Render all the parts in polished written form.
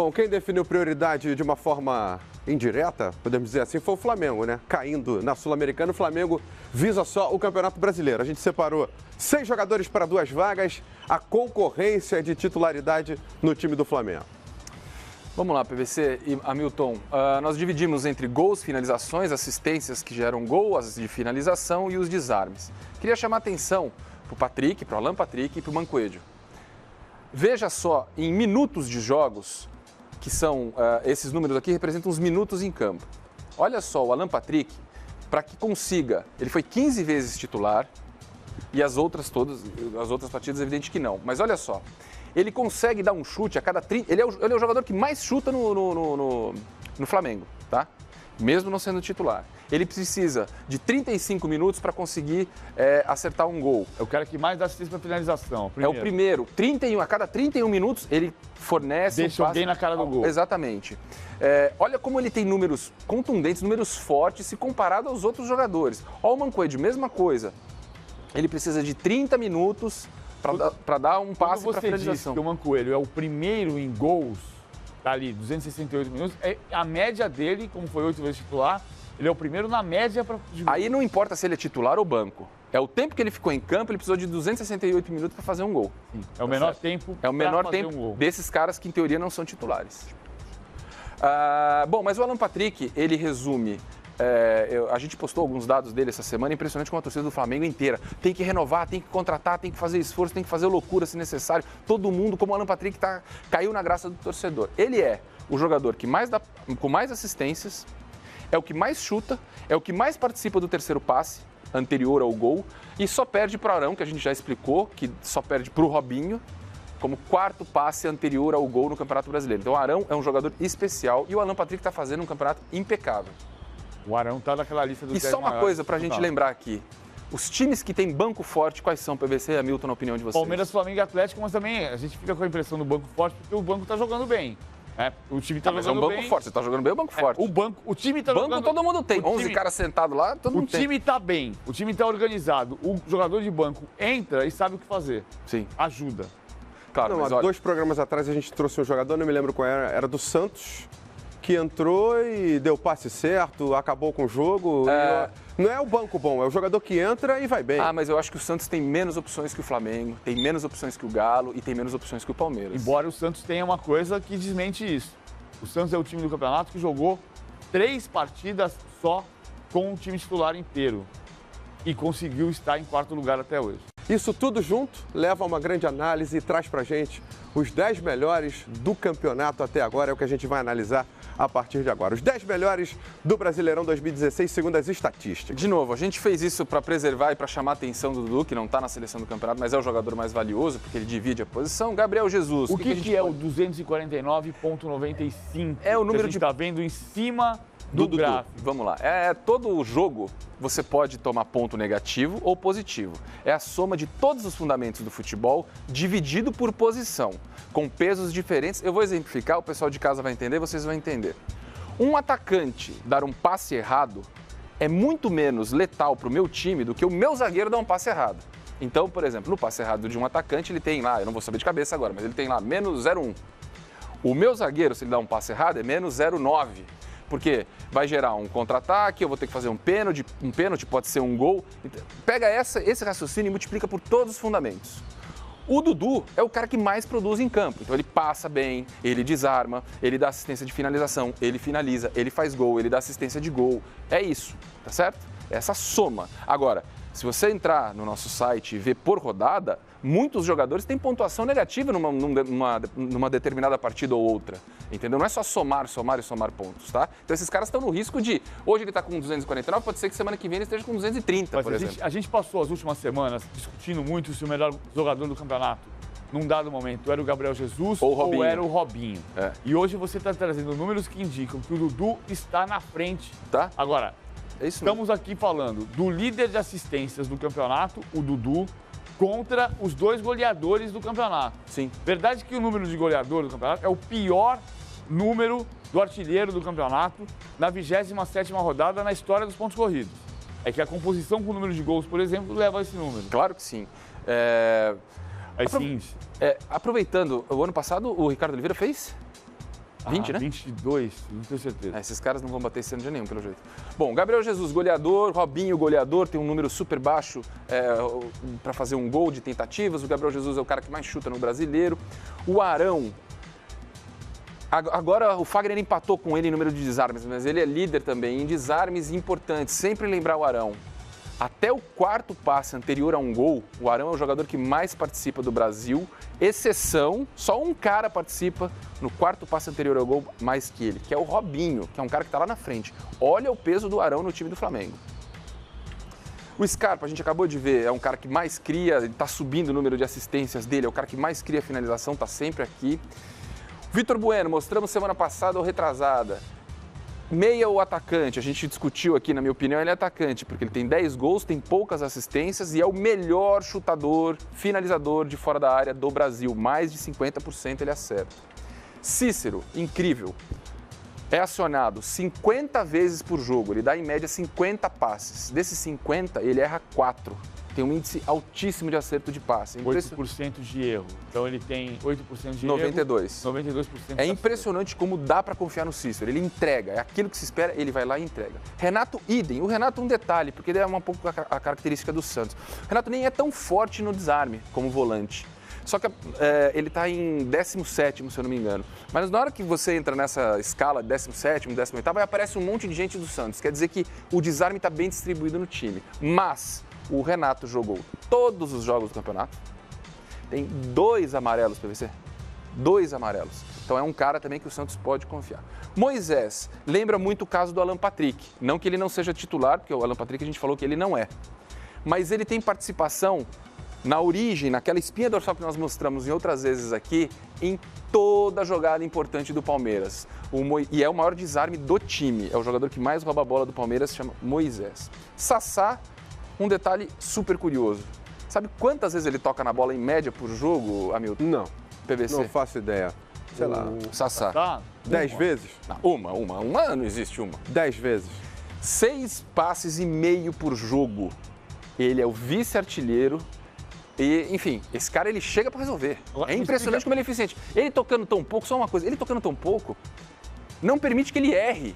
Bom, quem definiu prioridade de uma forma indireta, podemos dizer assim, foi o Flamengo, né? Caindo na Sul-Americana, o Flamengo visa só o Campeonato Brasileiro. A gente separou 6 jogadores para 2 vagas, a concorrência de titularidade no time do Flamengo. Vamos lá, PVC e Hamilton. Nós dividimos entre gols, finalizações, assistências que geram gol, as de finalização e os desarmes. Queria chamar a atenção para o Patrick, para o Alan Patrick e para o Mancoedio. Veja só, em minutos de jogos, que são esses números aqui, representam os minutos em campo. Olha só, o Alan Patrick, para que consiga, ele foi 15 vezes titular e as outras partidas, evidente que não. Mas olha só, ele consegue dar um chute a cada 30... Ele é o jogador que mais chuta no Flamengo, tá? Mesmo não sendo titular. Ele precisa de 35 minutos para conseguir acertar um gol. É o cara que mais dá assistência para finalização. É o primeiro. A cada 31 minutos ele fornece... Deixa alguém na cara do gol. Exatamente. Olha como ele tem números contundentes, números fortes, se comparado aos outros jogadores. Olha o Mancoedio, mesma coisa. Ele precisa de 30 minutos para dar um passe para a finalização. Você disse que o Mancoedio é o primeiro em gols, tá ali, 268 minutos, a média dele, como foi 8 vezes titular, ele é o primeiro na média para... Aí não importa se ele é titular ou banco. É o tempo que ele ficou em campo, ele precisou de 268 minutos para fazer um gol. Sim, é o menor tempo. É o menor tempo desses caras que, em teoria, não são titulares. Bom, mas o Alan Patrick, ele resume... a gente postou alguns dados dele essa semana, impressionante com a torcida do Flamengo inteira. Tem que renovar, tem que contratar, tem que fazer esforço, tem que fazer loucura se necessário. Todo mundo, como o Alan Patrick, caiu na graça do torcedor. Ele é o jogador que com mais assistências, é o que mais chuta, é o que mais participa do terceiro passe, anterior ao gol, e só perde para o Arão, que a gente já explicou, que só perde para o Robinho, como 4º passe anterior ao gol no Campeonato Brasileiro. Então o Arão é um jogador especial e o Alan Patrick está fazendo um campeonato impecável. O Arão está naquela lista dos 10 maiores. E só uma coisa para a gente lembrar aqui. Os times que têm banco forte, quais são, PVC e Hamilton, na opinião de vocês? Palmeiras, Flamengo e Atlético, mas também a gente fica com a impressão do banco forte porque o banco está jogando bem. O time está jogando bem. Mas é um banco forte, você está jogando bem, é um banco forte. O time está jogando... Banco todo mundo tem, 11 caras sentados lá, todo mundo tem. O time está bem, o time está organizado, o jogador de banco entra e sabe o que fazer. Sim. Ajuda. Claro, mas há 2 programas atrás a gente trouxe um jogador, não me lembro qual era do Santos, que entrou e deu passe certo, acabou com o jogo. Não é o banco bom, é o jogador que entra e vai bem. Mas eu acho que o Santos tem menos opções que o Flamengo, tem menos opções que o Galo e tem menos opções que o Palmeiras. Embora o Santos tenha uma coisa que desmente isso. O Santos é o time do campeonato que jogou 3 partidas só com o time titular inteiro e conseguiu estar em 4º lugar até hoje. Isso tudo junto leva a uma grande análise e traz pra gente os 10 melhores do campeonato até agora, é o que a gente vai analisar a partir de agora. Os 10 melhores do Brasileirão 2016, segundo as estatísticas. De novo, a gente fez isso para preservar e para chamar a atenção do Dudu, que não está na seleção do campeonato, mas é o jogador mais valioso, porque ele divide a posição. Gabriel Jesus. O que é o 249,95? É o número que a gente está vendo em cima do gráfico. Vamos lá. Todo jogo você pode tomar ponto negativo ou positivo. É a soma de todos os fundamentos do futebol dividido por posição, com pesos diferentes. Eu vou exemplificar, o pessoal de casa vai entender, vocês vão entender. Um atacante dar um passe errado é muito menos letal para o meu time do que o meu zagueiro dar um passe errado. Então, por exemplo, no passe errado de um atacante, ele tem lá, eu não vou saber de cabeça agora, mas ele tem lá menos 0,1. O meu zagueiro, se ele dá um passe errado, é menos 0,9. Porque vai gerar um contra-ataque, eu vou ter que fazer um pênalti pode ser um gol. Pega esse raciocínio e multiplica por todos os fundamentos. O Dudu é o cara que mais produz em campo. Então ele passa bem, ele desarma, ele dá assistência de finalização, ele finaliza, ele faz gol, ele dá assistência de gol. É isso, tá certo? Essa soma. Agora, se você entrar no nosso site e ver por rodada, muitos jogadores têm pontuação negativa numa determinada partida ou outra, entendeu? Não é só somar pontos, tá? Então esses caras estão no risco de, hoje ele está com 249, pode ser que semana que vem ele esteja com 230, por exemplo. A gente passou as últimas semanas discutindo muito se o melhor jogador do campeonato, num dado momento, era o Gabriel Jesus ou era o Robinho. E hoje você está trazendo números que indicam que o Dudu está na frente. Tá. Agora, estamos aqui falando do líder de assistências do campeonato, o Dudu, contra os 2 goleadores do campeonato. Sim. Verdade que o número de goleador do campeonato é o pior número do artilheiro do campeonato na 27ª rodada na história dos pontos corridos. É que a composição com o número de gols, por exemplo, leva a esse número. Claro que sim. Sim. Aproveitando, o ano passado o Ricardo Oliveira fez 20, né? 22, não tenho certeza. Esses caras não vão bater esse ano de nenhum, pelo jeito. Bom, Gabriel Jesus, goleador, Robinho, goleador, tem um número super baixo para fazer um gol de tentativas. O Gabriel Jesus é o cara que mais chuta no Brasileiro. O Arão, agora o Fagner empatou com ele em número de desarmes, mas ele é líder também em desarmes importantes. Sempre lembrar o Arão. Até o quarto passe anterior a um gol, o Arão é o jogador que mais participa do Brasil, exceção, só um cara participa no quarto passe anterior ao gol mais que ele, que é o Robinho, que é um cara que está lá na frente. Olha o peso do Arão no time do Flamengo. O Scarpa, a gente acabou de ver, é um cara que mais cria, ele está subindo o número de assistências dele, é o cara que mais cria finalização, está sempre aqui. Vitor Bueno, mostramos semana passada ou retrasada. Meia ou atacante, a gente discutiu aqui, na minha opinião, ele é atacante, porque ele tem 10 gols, tem poucas assistências e é o melhor chutador, finalizador de fora da área do Brasil. Mais de 50% ele acerta. Cícero, incrível. É acionado 50 vezes por jogo, ele dá em média 50 passes. Desses 50, ele erra 4. Tem um índice altíssimo de acerto de passe. 8% de erro. Então ele tem 8% de 92. erro. 92%. É impressionante como dá para confiar no Cícero. Ele entrega, é aquilo que se espera, ele vai lá e entrega. Renato, idem. O Renato, um detalhe, porque ele é um pouco a característica do Santos. O Renato nem é tão forte no desarme como volante. Só que ele está em 17º, se eu não me engano. Mas na hora que você entra nessa escala, 17º, 18º, aí aparece um monte de gente do Santos. Quer dizer que o desarme está bem distribuído no time. Mas o Renato jogou todos os jogos do campeonato. Tem 2 amarelos, PVC. 2 amarelos. Então é um cara também que o Santos pode confiar. Moisés lembra muito o caso do Alan Patrick. Não que ele não seja titular, porque o Alan Patrick a gente falou que ele não é. Mas ele tem participação na origem, naquela espinha dorsal que nós mostramos em outras vezes aqui, em toda jogada importante do Palmeiras. E é o maior desarme do time. É o jogador que mais rouba a bola do Palmeiras, se chama Moisés. Sassá, um detalhe super curioso. Sabe quantas vezes ele toca na bola em média por jogo, Hamilton? Não. PVC? Não faço ideia. Sei lá. Sassá. Tá? 10 vezes? Não, uma não existe uma. 10 vezes. 6 passes e meio por jogo. Ele é o vice-artilheiro. E, enfim, esse cara ele chega para resolver. É impressionante como ele é eficiente. Ele tocando tão pouco, só uma coisa, ele tocando tão pouco, não permite que ele erre.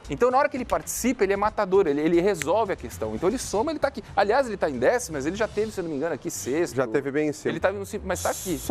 Então, na hora que ele participa, ele é matador, ele resolve a questão. Então, ele soma, ele está aqui. Aliás, ele está em 10º, mas ele já teve, se eu não me engano, aqui 6º. Já teve bem em cima. Ele estava no 5º, mas está aqui.